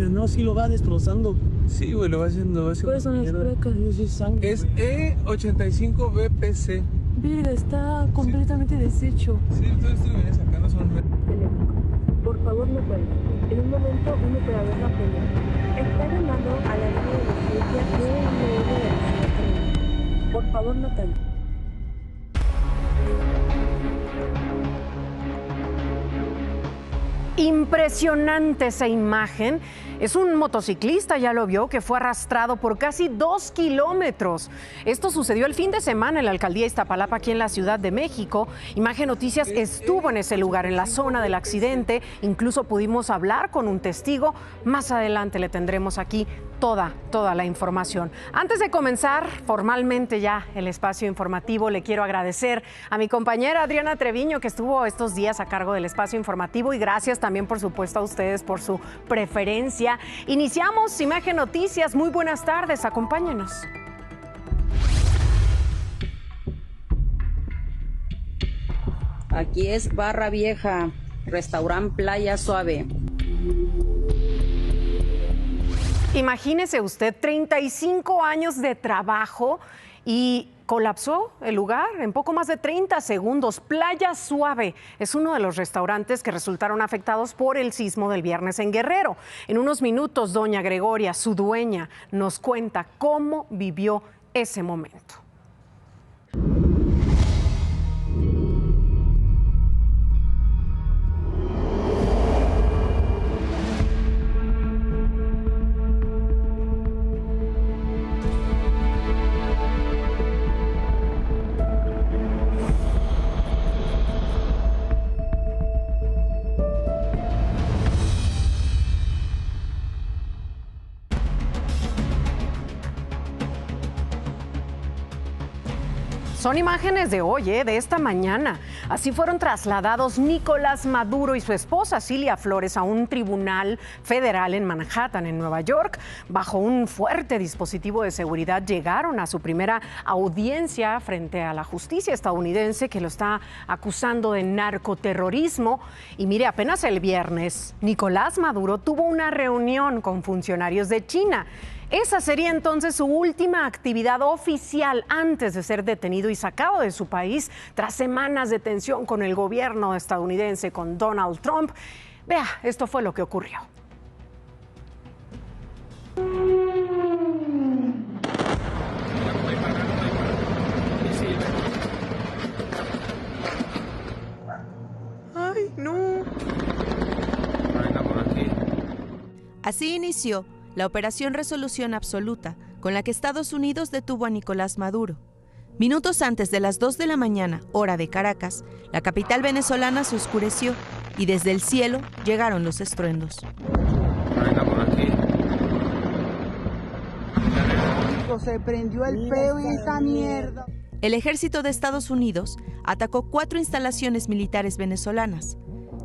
no, sí lo va destrozando. Sí, güey, lo va haciendo. ¿Cuáles son las placas? Es sangre. Es E85 BPC. Mira, está completamente deshecho. Sí, todo esto que viene sacando son... Por favor, no cuelgue. En un momento, un operador la pelea. Está llamando a la línea de emergencia 911 de la ciudad. Por favor, no cuelgue. Impresionante esa imagen. Es un motociclista, ya lo vio, que fue arrastrado por casi 2 kilómetros. Esto sucedió el fin de semana en la alcaldía Iztapalapa, aquí en la Ciudad de México. Imagen Noticias estuvo en ese lugar, en la zona del accidente. Incluso pudimos hablar con un testigo. Más adelante le tendremos aquí toda la información. Antes de comenzar formalmente ya el espacio informativo, le quiero agradecer a mi compañera Adriana Treviño, que estuvo estos días a cargo del espacio informativo, y gracias también, por supuesto, a ustedes por su preferencia. Iniciamos Imagen Noticias. Muy buenas tardes, acompáñenos. Aquí es Barra Vieja, restaurante Playa Suave. Imagínese usted, 35 años de trabajo y colapsó el lugar en poco más de 30 segundos. Playa Suave es uno de los restaurantes que resultaron afectados por el sismo del viernes en Guerrero. En unos minutos, doña Gregoria, su dueña, nos cuenta cómo vivió ese momento. Son imágenes de hoy, de esta mañana. Así fueron trasladados Nicolás Maduro y su esposa Cilia Flores a un tribunal federal en Manhattan, en Nueva York. Bajo un fuerte dispositivo de seguridad llegaron a su primera audiencia frente a la justicia estadounidense, que lo está acusando de narcoterrorismo. Y mire, apenas el viernes, Nicolás Maduro tuvo una reunión con funcionarios de China. Esa sería entonces su última actividad oficial antes de ser detenido y sacado de su país tras semanas de tensión con el gobierno estadounidense, con Donald Trump. Vea, esto fue lo que ocurrió. ¡Ay, no! Así inició la Operación Resolución Absoluta, con la que Estados Unidos detuvo a Nicolás Maduro. Minutos antes de las 2 de la mañana, hora de Caracas, la capital venezolana se oscureció y desde el cielo llegaron los estruendos. Se prendió el peo y esta mierda. El ejército de Estados Unidos atacó 4 instalaciones militares venezolanas: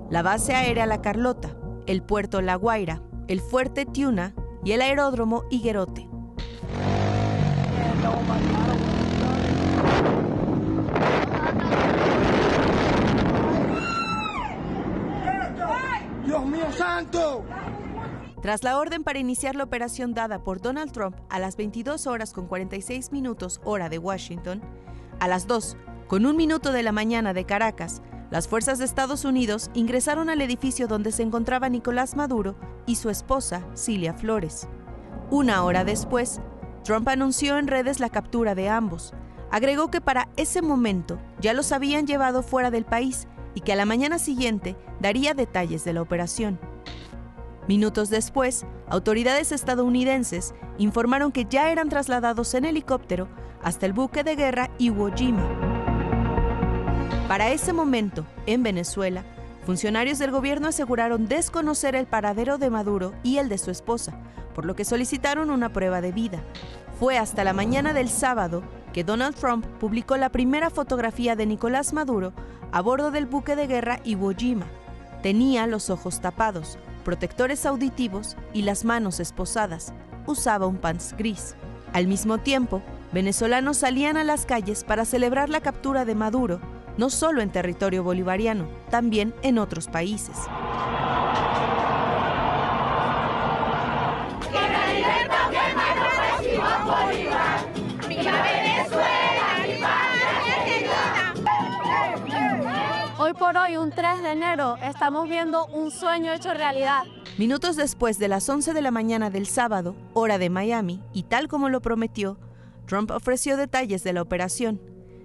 la base aérea La Carlota, el puerto La Guaira, el fuerte Tiuna y el aeródromo Higuerote. ¡Dios mío santo! Tras la orden para iniciar la operación dada por Donald Trump a las 22 horas con 46 minutos hora de Washington, a las 2 con 1 minuto de la mañana de Caracas, las fuerzas de Estados Unidos ingresaron al edificio donde se encontraba Nicolás Maduro y su esposa, Cilia Flores. 1 hora después, Trump anunció en redes la captura de ambos. Agregó que para ese momento ya los habían llevado fuera del país y que a la mañana siguiente daría detalles de la operación. Minutos después, autoridades estadounidenses informaron que ya eran trasladados en helicóptero hasta el buque de guerra Iwo Jima. Para ese momento, en Venezuela, funcionarios del gobierno aseguraron desconocer el paradero de Maduro y el de su esposa, por lo que solicitaron una prueba de vida. Fue hasta la mañana del sábado que Donald Trump publicó la primera fotografía de Nicolás Maduro a bordo del buque de guerra Iwo Jima. Tenía los ojos tapados, protectores auditivos y las manos esposadas. Usaba un pants gris. Al mismo tiempo, venezolanos salían a las calles para celebrar la captura de Maduro, no solo en territorio bolivariano, también en otros países. por hoy, un 3 de enero, estamos viendo un sueño hecho realidad. Minutos después de las 11 de la mañana del sábado, hora de Miami, y tal como lo prometió, Trump ofreció detalles de la operación.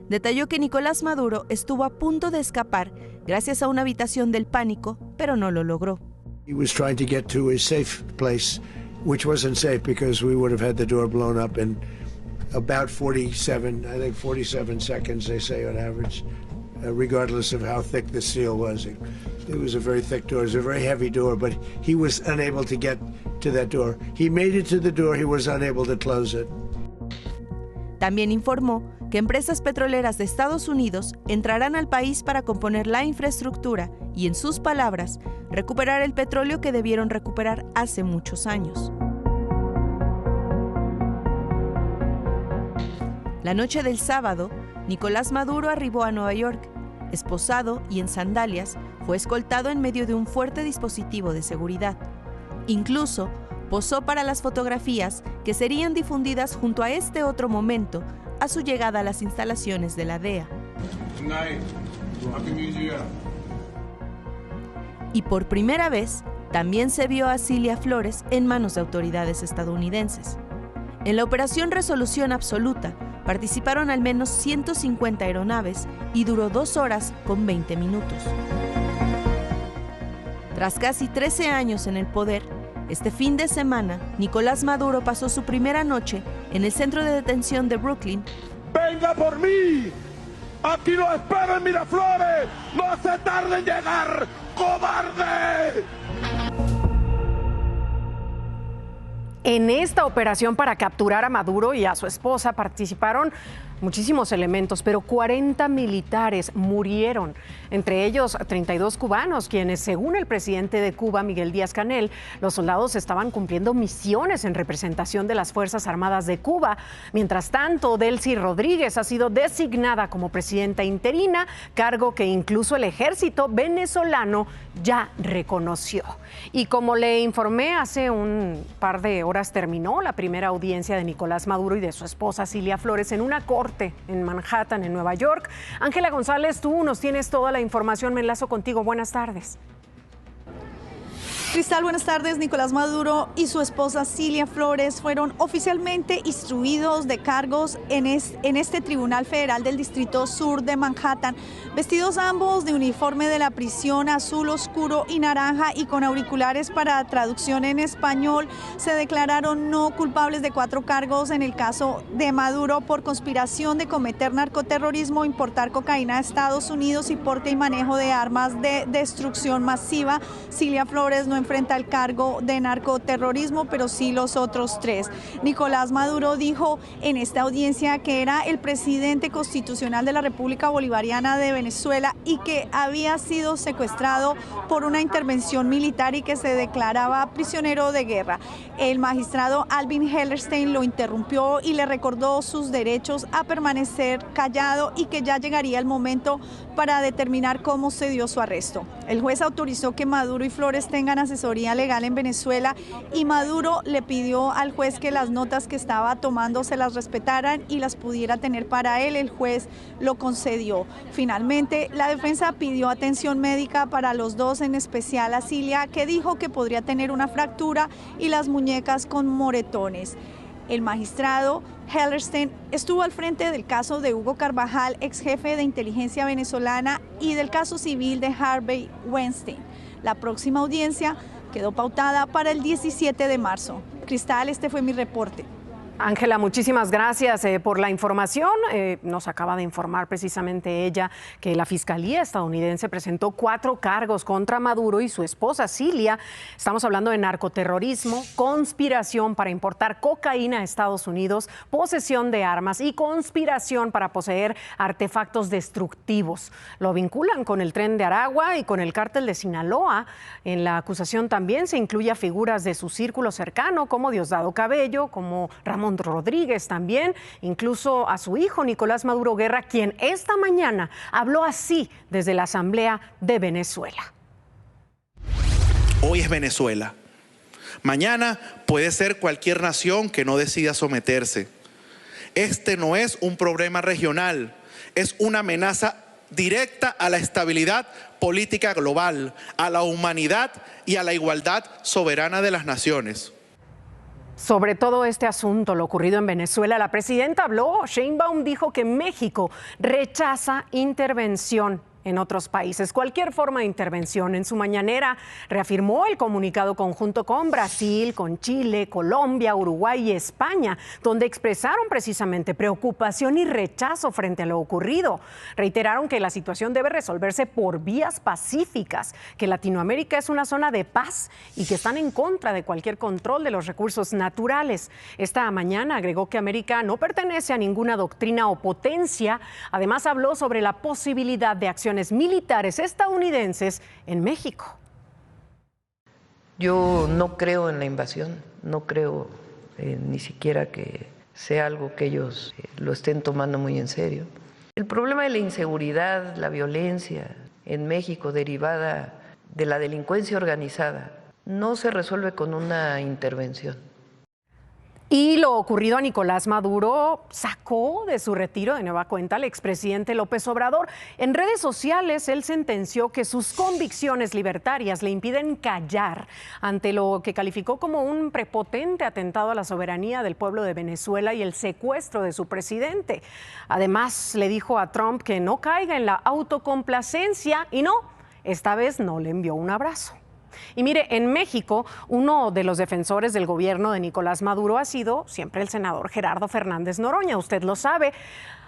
Detalló que Nicolás Maduro estuvo a punto de escapar gracias a una habitación del pánico, pero no lo logró. He was trying to get to a safe place, which wasn't safe because we would have had the door blown up in about 47 seconds, they say on average, regardless of how thick the steel was. It was a very thick door. It was a very heavy door, but he was unable to get to that door. He made it to the door, he was unable to close it. También informó que empresas petroleras de Estados Unidos entrarán al país para componer la infraestructura y, en sus palabras, recuperar el petróleo que debieron recuperar hace muchos años. La noche del sábado, Nicolás Maduro arribó a Nueva York. Esposado y en sandalias, fue escoltado en medio de un fuerte dispositivo de seguridad. Incluso posó para las fotografías que serían difundidas junto a este otro momento a su llegada a las instalaciones de la DEA. Y por primera vez, también se vio a Cilia Flores en manos de autoridades estadounidenses. En la Operación Resolución Absoluta participaron al menos 150 aeronaves y duró 2 horas con 20 minutos. Tras casi 13 años en el poder, este fin de semana, Nicolás Maduro pasó su primera noche en el centro de detención de Brooklyn. ¡Venga por mí! ¡Aquí lo espero en Miraflores! ¡No se tarde en llegar, cobarde! En esta operación para capturar a Maduro y a su esposa participaron muchísimos elementos, pero 40 militares murieron, entre ellos 32 cubanos, quienes, según el presidente de Cuba, Miguel Díaz-Canel, los soldados estaban cumpliendo misiones en representación de las Fuerzas Armadas de Cuba. Mientras tanto, Delcy Rodríguez ha sido designada como presidenta interina, cargo que incluso el ejército venezolano ya reconoció. Y como le informé, hace un par de horas terminó la primera audiencia de Nicolás Maduro y de su esposa Cilia Flores en una corte en Manhattan, en Nueva York. Ángela González, tú nos tienes toda la información. Me enlazo contigo. Buenas tardes. Cristal, buenas tardes. Nicolás Maduro y su esposa Cilia Flores fueron oficialmente instruidos de cargos en este Tribunal Federal del Distrito Sur de Manhattan, vestidos ambos de uniforme de la prisión azul oscuro y naranja y con auriculares para traducción en español. Se declararon no culpables de 4 cargos en el caso de Maduro por conspiración de cometer narcoterrorismo, importar cocaína a Estados Unidos y porte y manejo de armas de destrucción masiva. Cilia Flores no enfrenta el cargo de narcoterrorismo, pero sí los otros 3. Nicolás Maduro dijo en esta audiencia que era el presidente constitucional de la República Bolivariana de Venezuela y que había sido secuestrado por una intervención militar y que se declaraba prisionero de guerra. El magistrado Alvin Hellerstein lo interrumpió y le recordó sus derechos a permanecer callado y que ya llegaría el momento para determinar cómo se dio su arresto. El juez autorizó que Maduro y Flores tengan asesoría legal en Venezuela y Maduro le pidió al juez que las notas que estaba tomando se las respetaran y las pudiera tener para él. El juez lo concedió. Finalmente, la defensa pidió atención médica para los dos, en especial a Cilia, que dijo que podría tener una fractura y las muñecas con moretones. El magistrado Hellerstein estuvo al frente del caso de Hugo Carvajal, ex jefe de inteligencia venezolana, y del caso civil de Harvey Weinstein. La próxima audiencia quedó pautada para el 17 de marzo. Cristal, este fue mi reporte. Ángela, muchísimas gracias por la información. Nos acaba de informar precisamente ella que la Fiscalía estadounidense presentó 4 cargos contra Maduro y su esposa Cilia. Estamos hablando de narcoterrorismo, conspiración para importar cocaína a Estados Unidos, posesión de armas y conspiración para poseer artefactos destructivos. Lo vinculan con el Tren de Aragua y con el cártel de Sinaloa. En la acusación también se incluye a figuras de su círculo cercano, como Diosdado Cabello, como Ramón Rodríguez también, incluso a su hijo Nicolás Maduro Guerra, quien esta mañana habló así desde la Asamblea de Venezuela. Hoy es Venezuela. Mañana puede ser cualquier nación que no decida someterse. Este no es un problema regional, es una amenaza directa a la estabilidad política global, a la humanidad y a la igualdad soberana de las naciones. Sobre todo este asunto, lo ocurrido en Venezuela, la presidenta habló. Sheinbaum dijo que México rechaza intervención en otros países, cualquier forma de intervención. En su mañanera reafirmó el comunicado conjunto con Brasil, con Chile, Colombia, Uruguay y España, donde expresaron precisamente preocupación y rechazo frente a lo ocurrido. Reiteraron que la situación debe resolverse por vías pacíficas, que Latinoamérica es una zona de paz y que están en contra de cualquier control de los recursos naturales. Esta mañana agregó que América no pertenece a ninguna doctrina o potencia. Además habló sobre la posibilidad de acciones militares estadounidenses en México. Yo no creo en la invasión, no creo ni siquiera que sea algo que ellos lo estén tomando muy en serio. El problema de la inseguridad, la violencia en México derivada de la delincuencia organizada no se resuelve con una intervención. Y lo ocurrido a Nicolás Maduro sacó de su retiro de nueva cuenta al expresidente López Obrador. En redes sociales, él sentenció que sus convicciones libertarias le impiden callar ante lo que calificó como un prepotente atentado a la soberanía del pueblo de Venezuela y el secuestro de su presidente. Además, le dijo a Trump que no caiga en la autocomplacencia y no, esta vez no le envió un abrazo. Y mire, en México, uno de los defensores del gobierno de Nicolás Maduro ha sido siempre el senador Gerardo Fernández Noroña, usted lo sabe.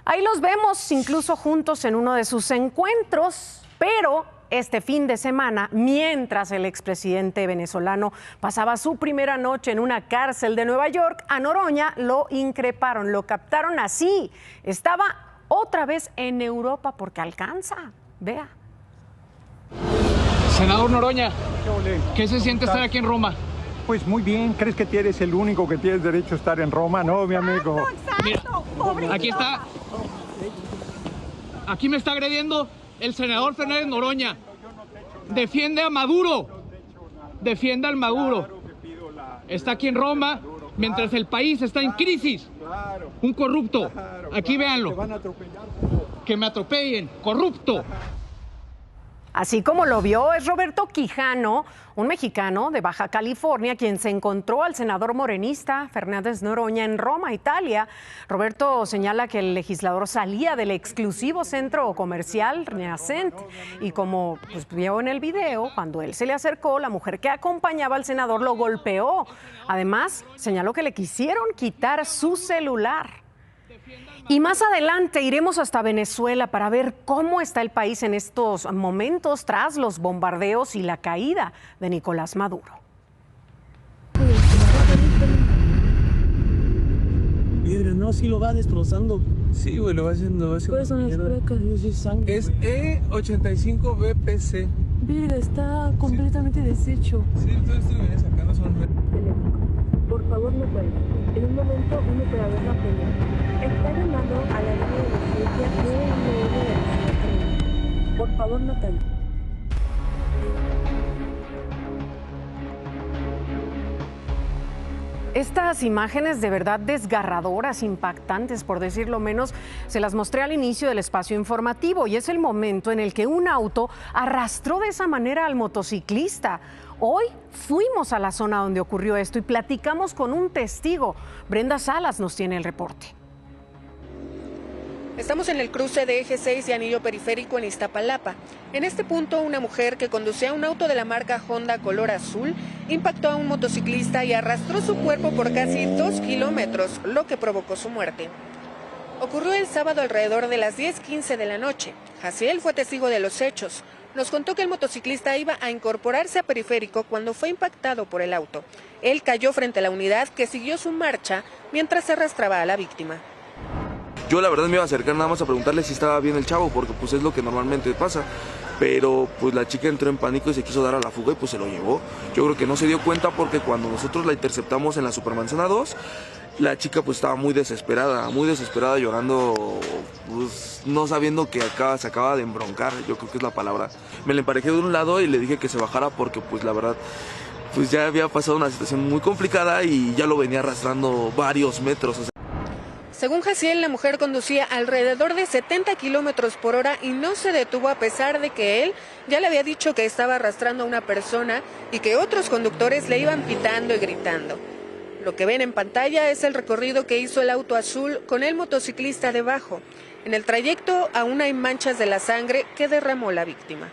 Ahí los vemos incluso juntos en uno de sus encuentros, pero este fin de semana, mientras el expresidente venezolano pasaba su primera noche en una cárcel de Nueva York, a Noroña lo increparon, lo captaron así. Estaba otra vez en Europa porque alcanza, vea. Senador Noroña, ¿qué se siente estar aquí en Roma? Pues muy bien, ¿crees que eres el único que tienes derecho a estar en Roma? No, mi amigo. Mira, aquí está. Aquí me está agrediendo el senador Fernández Noroña. Defiende a Maduro. Defiende al Maduro. Está aquí en Roma mientras el país está en crisis. Un corrupto. Aquí véanlo. Que me atropellen. Corrupto. Así como lo vio, es Roberto Quijano, un mexicano de Baja California, quien se encontró al senador morenista Fernández Noroña en Roma, Italia. Roberto señala que el legislador salía del exclusivo centro comercial Renacent y como vio en el video, cuando él se le acercó, la mujer que acompañaba al senador lo golpeó. Además, señaló que le quisieron quitar su celular. Y más adelante iremos hasta Venezuela para ver cómo está el país en estos momentos tras los bombardeos y la caída de Nicolás Maduro. Piedra, no, sí lo va destrozando. Sí, güey, lo va haciendo. ¿Cuáles son las placas? Es E85 BPC. Virga, está completamente deshecho. Sí, todo esto que viene sacando son... Por favor, no cuelgue. En un momento, un operador la pelea. Está llamando a la línea de emergencia 911. Por favor, no cuelgue. Estas imágenes de verdad desgarradoras, impactantes, por decirlo menos, se las mostré al inicio del espacio informativo y es el momento en el que un auto arrastró de esa manera al motociclista. Hoy fuimos a la zona donde ocurrió esto y platicamos con un testigo. Brenda Salas nos tiene el reporte. Estamos en el cruce de Eje 6 y Anillo Periférico en Iztapalapa. En este punto, una mujer que conducía un auto de la marca Honda color azul impactó a un motociclista y arrastró su cuerpo por casi 2 kilómetros, lo que provocó su muerte. Ocurrió el sábado alrededor de las 10:15 de la noche. Jaciel fue testigo de los hechos. Nos contó que el motociclista iba a incorporarse a Periférico cuando fue impactado por el auto. Él cayó frente a la unidad que siguió su marcha mientras se arrastraba a la víctima. Yo la verdad me iba a acercar nada más a preguntarle si estaba bien el chavo, porque pues es lo que normalmente pasa. Pero pues la chica entró en pánico y se quiso dar a la fuga y pues se lo llevó. Yo creo que no se dio cuenta porque cuando nosotros la interceptamos en la Supermanzana 2, la chica pues estaba muy desesperada llorando, pues no sabiendo que acá se acaba de embroncar, yo creo que es la palabra. Me la emparejé de un lado y le dije que se bajara porque pues la verdad pues ya había pasado una situación muy complicada y ya lo venía arrastrando varios metros. Según Jaciel, la mujer conducía alrededor de 70 kilómetros por hora y no se detuvo a pesar de que él ya le había dicho que estaba arrastrando a una persona y que otros conductores le iban pitando y gritando. Lo que ven en pantalla es el recorrido que hizo el auto azul con el motociclista debajo. En el trayecto aún hay manchas de la sangre que derramó la víctima.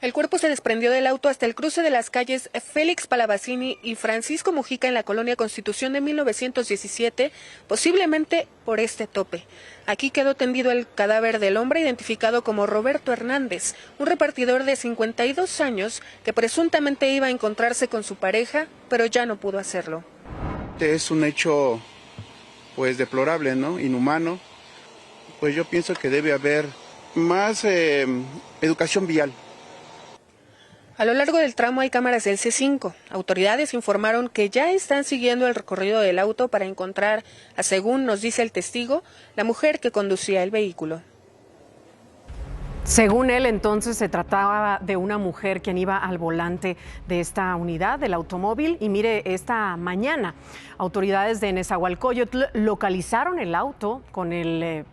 El cuerpo se desprendió del auto hasta el cruce de las calles Félix Palavacini y Francisco Mujica en la colonia Constitución de 1917, posiblemente por este tope. Aquí quedó tendido el cadáver del hombre identificado como Roberto Hernández, un repartidor de 52 años que presuntamente iba a encontrarse con su pareja, pero ya no pudo hacerlo. Es un hecho pues deplorable, ¿no? Inhumano. Pues yo pienso que debe haber más educación vial. A lo largo del tramo hay cámaras del C5. Autoridades informaron que ya están siguiendo el recorrido del auto para encontrar, según nos dice el testigo, la mujer que conducía el vehículo. Según él, entonces, se trataba de una mujer quien iba al volante de esta unidad, del automóvil. Y mire, esta mañana, autoridades de Nezahualcóyotl localizaron el auto con el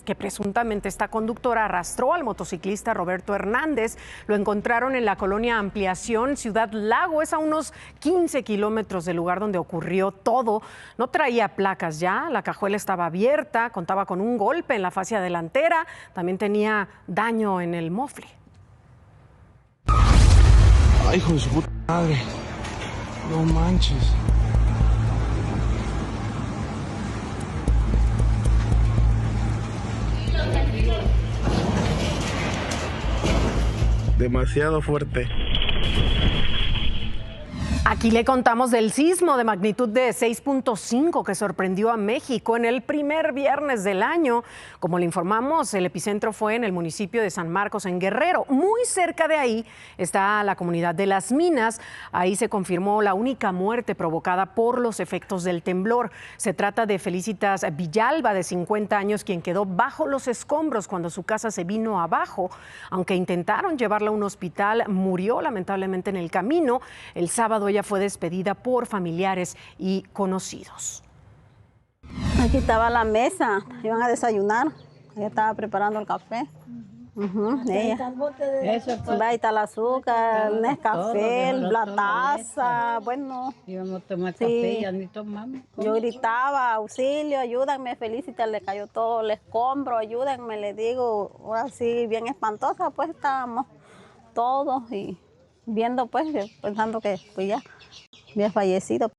que presuntamente esta conductora arrastró al motociclista Roberto Hernández. Lo encontraron en la colonia Ampliación, Ciudad Lago. Es a unos 15 kilómetros del lugar donde ocurrió todo. No traía placas ya, la cajuela estaba abierta, contaba con un golpe en la fascia delantera, también tenía daño en el mofle. Ay, hijo de su puta madre, no manches. Demasiado fuerte. Aquí le contamos del sismo de magnitud de 6.5 que sorprendió a México en el primer viernes del año. Como le informamos, el epicentro fue en el municipio de San Marcos, en Guerrero. Muy cerca de ahí está la comunidad de Las Minas. Ahí se confirmó la única muerte provocada por los efectos del temblor. Se trata de Felicitas Villalba, de 50 años, quien quedó bajo los escombros cuando su casa se vino abajo. Aunque intentaron llevarla a un hospital, murió lamentablemente en el camino. El sábado ella fue despedida por familiares y conocidos. Aquí estaba la mesa, iban a desayunar, ella estaba preparando el café. Ella. Ahí está el azúcar, el Nescafé, la taza, bueno. Íbamos a tomar café, ya ni tomamos. Yo gritaba, auxilio, ayúdenme, Felicita, le cayó todo el escombro, ayúdenme, le digo, ahora sí, bien espantosa, pues estábamos todos y viendo, pues, pensando que pues ya había fallecido.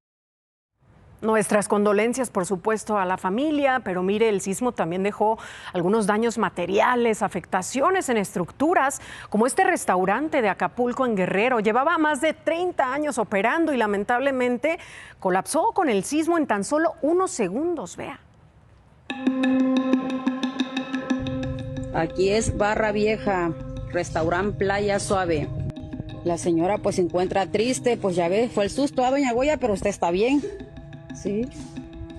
Nuestras condolencias, por supuesto, a la familia, pero mire, el sismo también dejó algunos daños materiales, afectaciones en estructuras, como este restaurante de Acapulco, en Guerrero. Llevaba más de 30 años operando y lamentablemente colapsó con el sismo en tan solo unos segundos. Vea. Aquí es Barra Vieja, restaurante Playa Suave. La señora pues se encuentra triste, pues ya ve, fue el susto a doña Goya, pero usted está bien. Sí,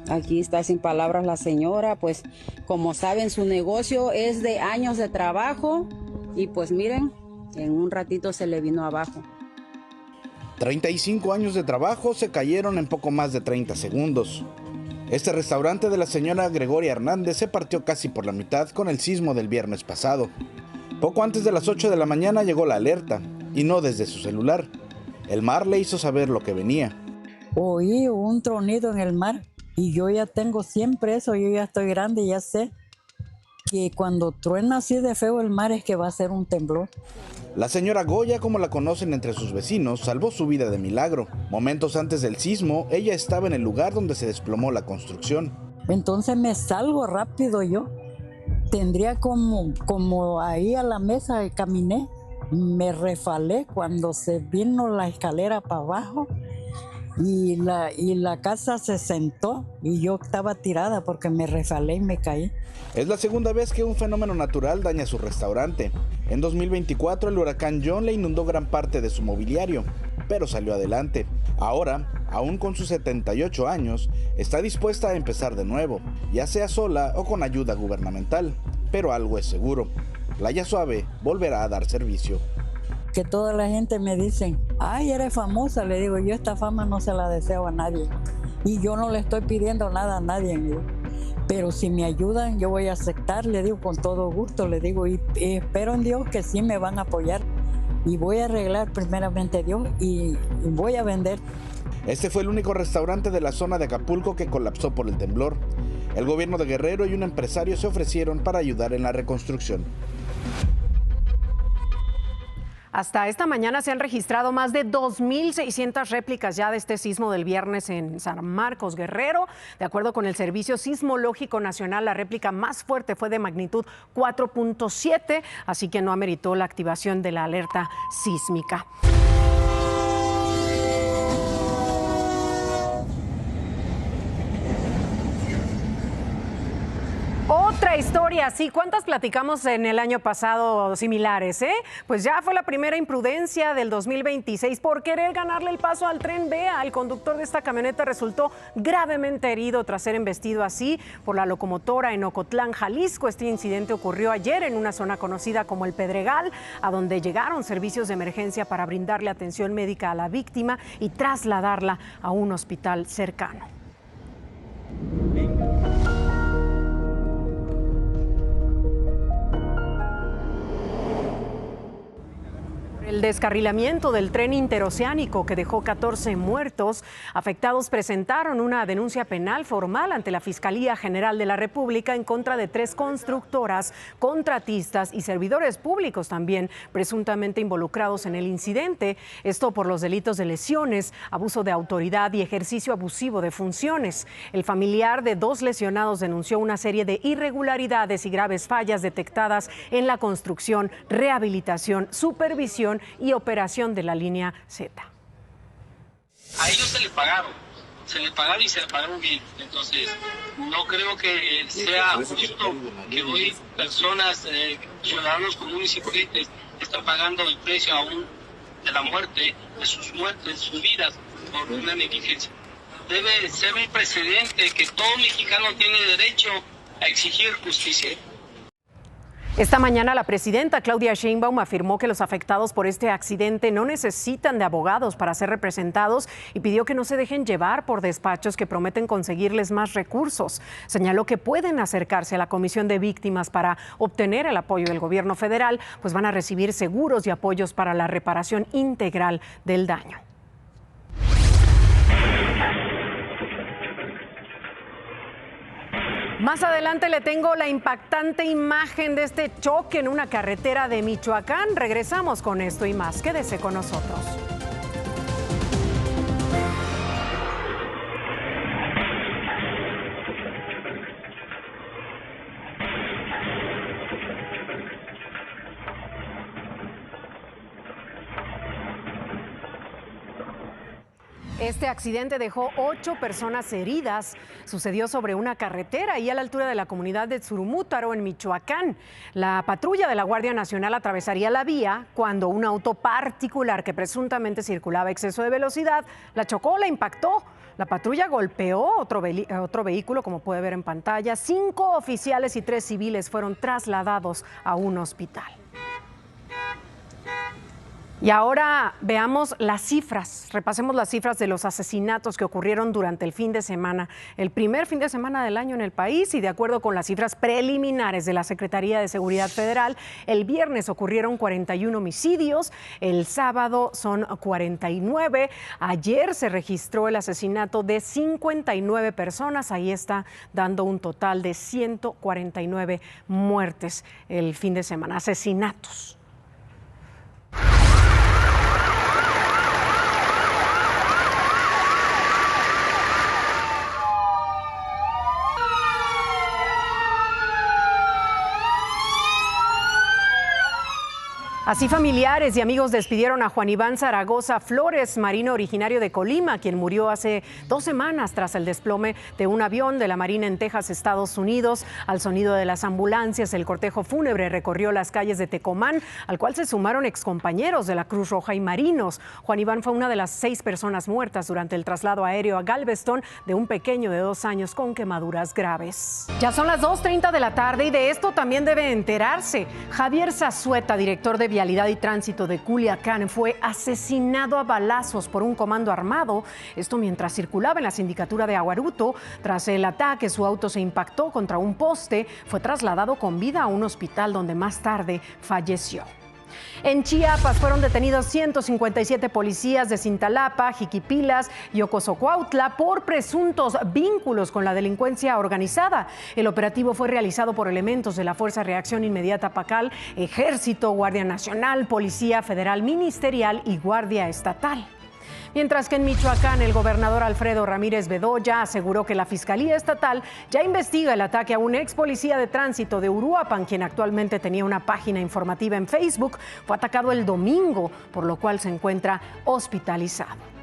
aquí está sin palabras la señora, pues como saben su negocio es de años de trabajo y pues miren, en un ratito se le vino abajo. 35 años de trabajo se cayeron en poco más de 30 segundos. Este restaurante de la señora Gregoria Hernández se partió casi por la mitad con el sismo del viernes pasado. Poco antes de las 8 de la mañana llegó la alerta, y no desde su celular. El mar le hizo saber lo que venía. Oí un tronido en el mar y yo ya tengo siempre eso, yo ya estoy grande y ya sé que cuando truena así de feo el mar es que va a ser un temblor. La señora Goya, como la conocen entre sus vecinos, salvó su vida de milagro. Momentos antes del sismo, ella estaba en el lugar donde se desplomó la construcción. Entonces me salgo rápido yo. Tendría como ahí a la mesa y caminé. Me refalé cuando se vino la escalera para abajo y la casa se sentó y yo estaba tirada porque me refalé y me caí. Es la segunda vez que un fenómeno natural daña su restaurante. En 2024 el huracán John le inundó gran parte de su mobiliario, pero salió adelante. Ahora, aún con sus 78 años, está dispuesta a empezar de nuevo, ya sea sola o con ayuda gubernamental. Pero algo es seguro, Playa Suave volverá a dar servicio. Que toda la gente me dice, ay, eres famosa. Le digo, yo esta fama no se la deseo a nadie. Y yo no le estoy pidiendo nada a nadie. Pero si me ayudan, yo voy a aceptar, le digo, con todo gusto, le digo, y espero en Dios que sí me van a apoyar. Y voy a arreglar primeramente Dios y voy a vender. Este fue el único restaurante de la zona de Acapulco que colapsó por el temblor. El gobierno de Guerrero y un empresario se ofrecieron para ayudar en la reconstrucción. Hasta esta mañana se han registrado más de 2.600 réplicas ya de este sismo del viernes en San Marcos, Guerrero. De acuerdo con el Servicio Sismológico Nacional, la réplica más fuerte fue de magnitud 4.7, así que no ameritó la activación de la alerta sísmica. Otra historia, sí, ¿cuántas platicamos en el año pasado similares, Pues ya fue la primera imprudencia del 2026 por querer ganarle el paso al Tren Bea. El conductor de esta camioneta resultó gravemente herido tras ser embestido así por la locomotora en Ocotlán, Jalisco. Este incidente ocurrió ayer en una zona conocida como El Pedregal, a donde llegaron servicios de emergencia para brindarle atención médica a la víctima y trasladarla a un hospital cercano. El descarrilamiento del tren interoceánico que dejó 14 muertos, afectados presentaron una denuncia penal formal ante la Fiscalía General de la República en contra de 3 constructoras, contratistas y servidores públicos también presuntamente involucrados en el incidente. Esto por los delitos de lesiones, abuso de autoridad y ejercicio abusivo de funciones. El familiar de 2 lesionados denunció una serie de irregularidades y graves fallas detectadas en la construcción, rehabilitación, supervisión y operación de la línea Z. A ellos se les pagaron y se les pagaron bien. Entonces, no creo que sea justo que hoy personas, ciudadanos comunes y corrientes, están pagando el precio aún de la muerte, de sus vidas, por una negligencia. Debe ser un precedente que todo mexicano tiene derecho a exigir justicia. Esta mañana la presidenta Claudia Sheinbaum afirmó que los afectados por este accidente no necesitan de abogados para ser representados y pidió que no se dejen llevar por despachos que prometen conseguirles más recursos. Señaló que pueden acercarse a la Comisión de Víctimas para obtener el apoyo del gobierno federal, pues van a recibir seguros y apoyos para la reparación integral del daño. Más adelante le tengo la impactante imagen de este choque en una carretera de Michoacán. Regresamos con esto y más. Quédese con nosotros. Este accidente dejó 8 personas heridas. Sucedió sobre una carretera y a la altura de la comunidad de Tsurumútaro, en Michoacán. La patrulla de la Guardia Nacional atravesaría la vía cuando un auto particular que presuntamente circulaba a exceso de velocidad la chocó, la impactó. La patrulla golpeó otro vehículo, como puede ver en pantalla. 5 oficiales y 3 civiles fueron trasladados a un hospital. Y ahora veamos las cifras, repasemos las cifras de los asesinatos que ocurrieron durante el fin de semana, el primer fin de semana del año en el país, y de acuerdo con las cifras preliminares de la Secretaría de Seguridad Federal, el viernes ocurrieron 41 homicidios, el sábado son 49, ayer se registró el asesinato de 59 personas, ahí está dando un total de 149 muertes el fin de semana, asesinatos. Así familiares y amigos despidieron a Juan Iván Zaragoza Flores, marino originario de Colima, quien murió hace 2 semanas tras el desplome de un avión de la Marina en Texas, Estados Unidos. Al sonido de las ambulancias, el cortejo fúnebre recorrió las calles de Tecomán, al cual se sumaron excompañeros de la Cruz Roja y marinos. Juan Iván fue una de las 6 personas muertas durante el traslado aéreo a Galveston de un pequeño de 2 años con quemaduras graves. Ya son las 2:30 de la tarde y de esto también debe enterarse Javier Zazueta, director de Vialidad y Tránsito de Culiacán fue asesinado a balazos por un comando armado. Esto mientras circulaba en la sindicatura de Aguaruto. Tras el ataque, su auto se impactó contra un poste. Fue trasladado con vida a un hospital donde más tarde falleció. En Chiapas fueron detenidos 157 policías de Cintalapa, Jiquipilas y Ocosocuautla por presuntos vínculos con la delincuencia organizada. El operativo fue realizado por elementos de la Fuerza de Reacción Inmediata PACAL, Ejército, Guardia Nacional, Policía Federal Ministerial y Guardia Estatal. Mientras que en Michoacán, el gobernador Alfredo Ramírez Bedoya aseguró que la Fiscalía Estatal ya investiga el ataque a un ex policía de tránsito de Uruapan, quien actualmente tenía una página informativa en Facebook. Fue atacado el domingo, por lo cual se encuentra hospitalizado.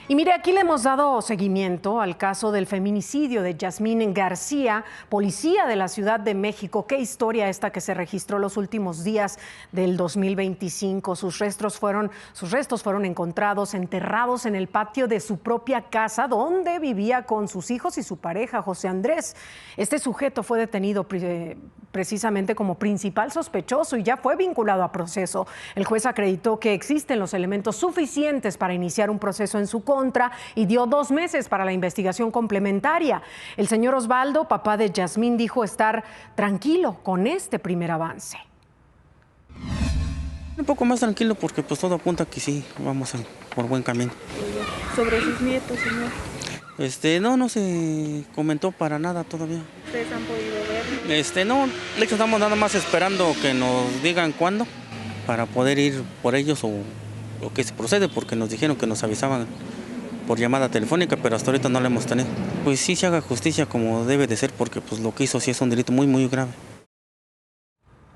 Y mire, aquí le hemos dado seguimiento al caso del feminicidio de Yasmín García, policía de la Ciudad de México. Qué historia esta que se registró los últimos días del 2025. Sus restos fueron encontrados enterrados en el patio de su propia casa, donde vivía con sus hijos y su pareja, José Andrés. Este sujeto fue detenido precisamente como principal sospechoso y ya fue vinculado a proceso. El juez acreditó que existen los elementos suficientes para iniciar un proceso en su contra y dio 2 meses para la investigación complementaria. El señor Osvaldo, papá de Yasmín, dijo estar tranquilo con este primer avance. Un poco más tranquilo porque pues todo apunta que sí, vamos por buen camino. Sobre sus nietos, señor. No se comentó para nada todavía. ¿Ustedes han podido ver? No, de hecho estamos nada más esperando que nos digan cuándo para poder ir por ellos o que se procede, porque nos dijeron que nos avisaban por llamada telefónica, pero hasta ahorita no la hemos tenido. Pues sí se haga justicia como debe de ser, porque pues lo que hizo sí es un delito muy, muy grave.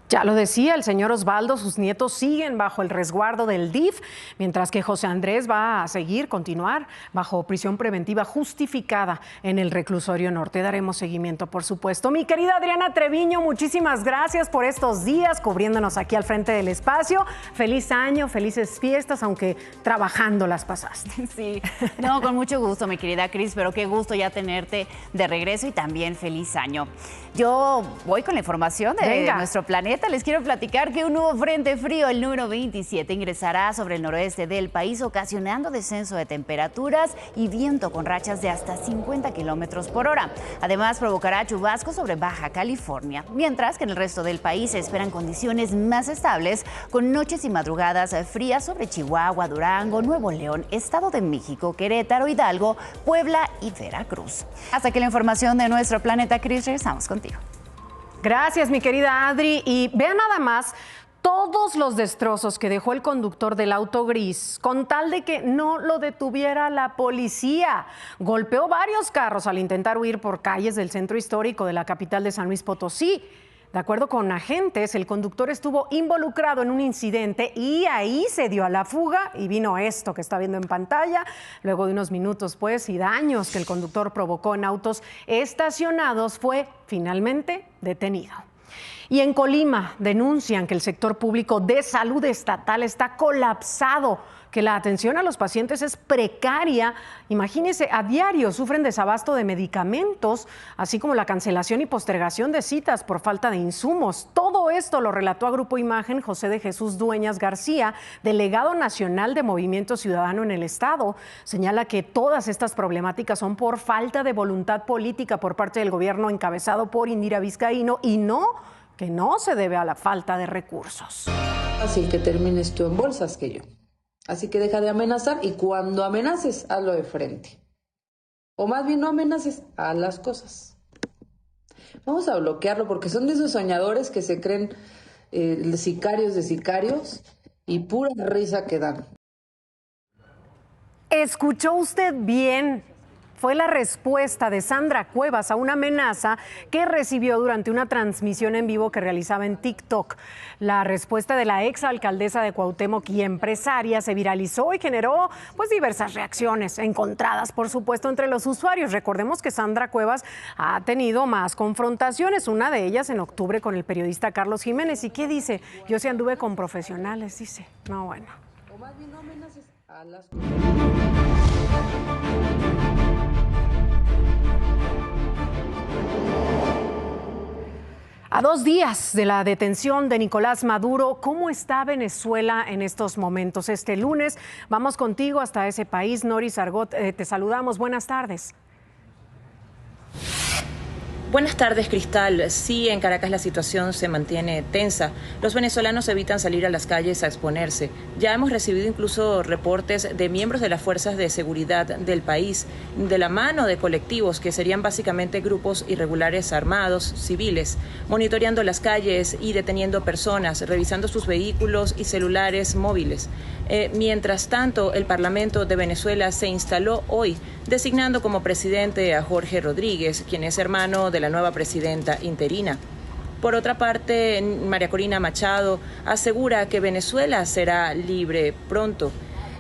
Ya lo decía el señor Osvaldo, sus nietos siguen bajo el resguardo del DIF, mientras que José Andrés va a continuar bajo prisión preventiva justificada en el reclusorio norte. Daremos seguimiento, por supuesto. Mi querida Adriana Treviño, muchísimas gracias por estos días cubriéndonos aquí al frente del espacio. Feliz año, felices fiestas, aunque trabajando las pasaste. Sí, no, con mucho gusto, mi querida Cris, pero qué gusto ya tenerte de regreso y también feliz año. Yo voy con la información de nuestro planeta. Les quiero platicar que un nuevo frente frío, el número 27, ingresará sobre el noroeste del país, ocasionando descenso de temperaturas y viento con rachas de hasta 50 kilómetros por hora. Además, provocará chubascos sobre Baja California, mientras que en el resto del país se esperan condiciones más estables, con noches y madrugadas frías sobre Chihuahua, Durango, Nuevo León, Estado de México, Querétaro, Hidalgo, Puebla y Veracruz. Hasta aquí la información de nuestro planeta, Cris. Regresamos contigo. Gracias, mi querida Adri. Y vean nada más todos los destrozos que dejó el conductor del auto gris con tal de que no lo detuviera la policía. Golpeó varios carros al intentar huir por calles del centro histórico de la capital de San Luis Potosí. De acuerdo con agentes, el conductor estuvo involucrado en un incidente y ahí se dio a la fuga y vino esto que está viendo en pantalla. Luego de unos minutos, pues, y daños que el conductor provocó en autos estacionados, fue finalmente detenido. Y en Colima denuncian que el sector público de salud estatal está colapsado, que la atención a los pacientes es precaria. Imagínense, a diario sufren desabasto de medicamentos, así como la cancelación y postergación de citas por falta de insumos. Todo esto lo relató a Grupo Imagen José de Jesús Dueñas García, delegado nacional de Movimiento Ciudadano en el Estado. Señala que todas estas problemáticas son por falta de voluntad política por parte del gobierno encabezado por Indira Vizcaíno y que no se debe a la falta de recursos. Así que termines tú en bolsas que yo. Así que deja de amenazar y cuando amenaces, hazlo de frente. O más bien no amenaces, haz las cosas. Vamos a bloquearlo porque son de esos soñadores que se creen sicarios de sicarios y pura risa que dan. ¿Escuchó usted bien? Fue la respuesta de Sandra Cuevas a una amenaza que recibió durante una transmisión en vivo que realizaba en TikTok. La respuesta de la exalcaldesa de Cuauhtémoc y empresaria se viralizó y generó diversas reacciones encontradas, por supuesto, entre los usuarios. Recordemos que Sandra Cuevas ha tenido más confrontaciones, una de ellas en octubre con el periodista Carlos Jiménez. ¿Y qué dice? Yo sí anduve con profesionales, dice. No, bueno. O más bien no amenaces, haz las A 2 días de la detención de Nicolás Maduro, ¿cómo está Venezuela en estos momentos? Este lunes vamos contigo hasta ese país. Noris Argot, te saludamos. Buenas tardes. Buenas tardes, Cristal. Sí, en Caracas la situación se mantiene tensa. Los venezolanos evitan salir a las calles a exponerse. Ya hemos recibido incluso reportes de miembros de las fuerzas de seguridad del país, de la mano de colectivos que serían básicamente grupos irregulares armados, civiles, monitoreando las calles y deteniendo personas, revisando sus vehículos y celulares móviles. Mientras tanto, el Parlamento de Venezuela se instaló hoy, designando como presidente a Jorge Rodríguez, quien es hermano de la nueva presidenta interina. Por otra parte, María Corina Machado asegura que Venezuela será libre pronto.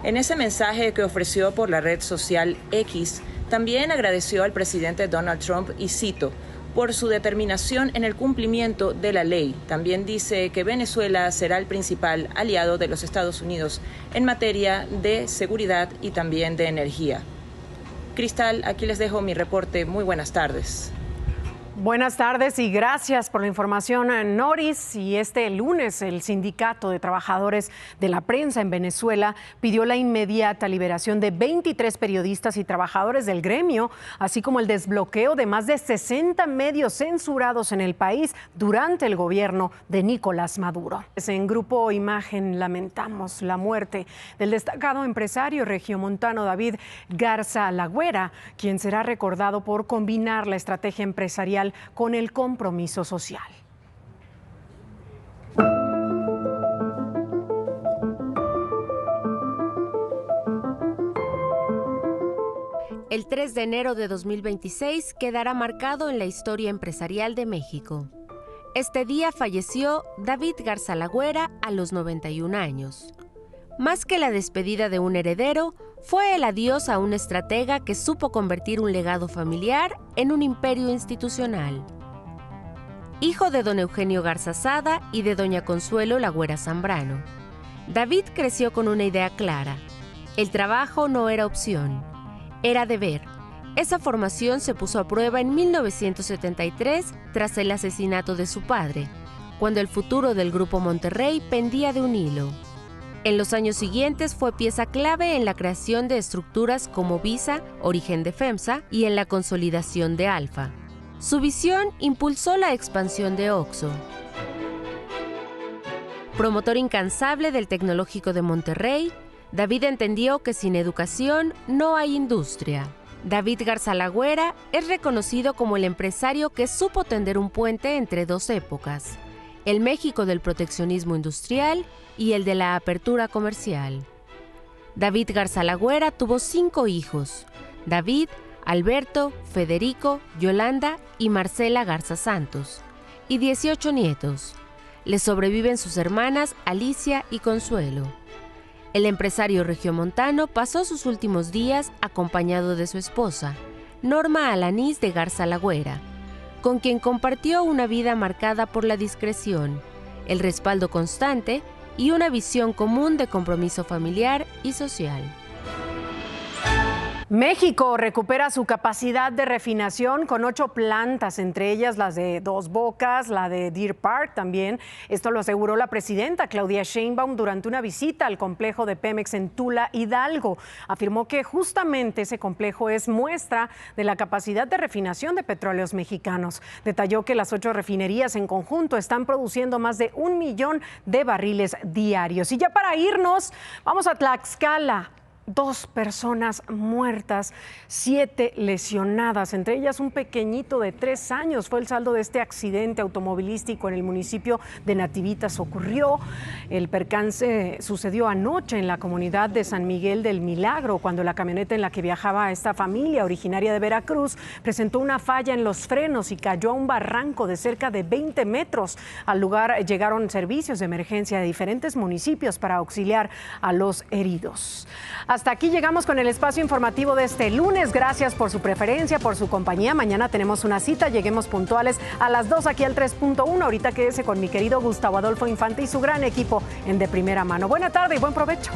En ese mensaje que ofreció por la red social X, también agradeció al presidente Donald Trump, y cito, por su determinación en el cumplimiento de la ley. También dice que Venezuela será el principal aliado de los Estados Unidos en materia de seguridad y también de energía. Cristal, aquí les dejo mi reporte. Muy buenas tardes. Buenas tardes y gracias por la información, Noris. Y este lunes el Sindicato de Trabajadores de la Prensa en Venezuela pidió la inmediata liberación de 23 periodistas y trabajadores del gremio, así como el desbloqueo de más de 60 medios censurados en el país durante el gobierno de Nicolás Maduro. En Grupo Imagen lamentamos la muerte del destacado empresario regiomontano David Garza Lagüera, quien será recordado por combinar la estrategia empresarial con el compromiso social. El 3 de enero de 2026 quedará marcado en la historia empresarial de México. Este día falleció David Garza Lagüera a los 91 años. Más que la despedida de un heredero, fue el adiós a un estratega que supo convertir un legado familiar en un imperio institucional. Hijo de don Eugenio Garza Sada y de doña Consuelo Lagüera Zambrano, David creció con una idea clara. El trabajo no era opción, era deber. Esa formación se puso a prueba en 1973 tras el asesinato de su padre, cuando el futuro del Grupo Monterrey pendía de un hilo. En los años siguientes fue pieza clave en la creación de estructuras como Visa, origen de FEMSA, y en la consolidación de Alfa. Su visión impulsó la expansión de Oxxo. Promotor incansable del Tecnológico de Monterrey, David entendió que sin educación no hay industria. David Garza Lagüera es reconocido como el empresario que supo tender un puente entre dos épocas, el México del proteccionismo industrial y el de la apertura comercial. David Garza Lagüera tuvo 5 hijos: David, Alberto, Federico, Yolanda y Marcela Garza Santos, y 18 nietos. Le sobreviven sus hermanas Alicia y Consuelo. El empresario regiomontano pasó sus últimos días acompañado de su esposa, Norma Alanís de Garza Lagüera, con quien compartió una vida marcada por la discreción, el respaldo constante y una visión común de compromiso familiar y social. México recupera su capacidad de refinación con 8 plantas, entre ellas las de Dos Bocas, la de Deer Park también. Esto lo aseguró la presidenta Claudia Sheinbaum durante una visita al complejo de Pemex en Tula, Hidalgo. Afirmó que justamente ese complejo es muestra de la capacidad de refinación de petróleos mexicanos. Detalló que las 8 refinerías en conjunto están produciendo más de 1 millón de barriles diarios. Y ya para irnos, vamos a Tlaxcala. 2 personas muertas, 7 lesionadas, entre ellas un pequeñito de 3 años. Fue el saldo de este accidente automovilístico en el municipio de Nativitas. Ocurrió, el percance sucedió anoche en la comunidad de San Miguel del Milagro, cuando la camioneta en la que viajaba esta familia originaria de Veracruz presentó una falla en los frenos y cayó a un barranco de cerca de 20 metros. Al lugar llegaron servicios de emergencia de diferentes municipios para auxiliar a los heridos. Hasta aquí llegamos con el espacio informativo de este lunes. Gracias por su preferencia, por su compañía. Mañana tenemos una cita. Lleguemos puntuales a las 2 aquí al 3.1. Ahorita quédese con mi querido Gustavo Adolfo Infante y su gran equipo en De Primera Mano. Buena tarde y buen provecho.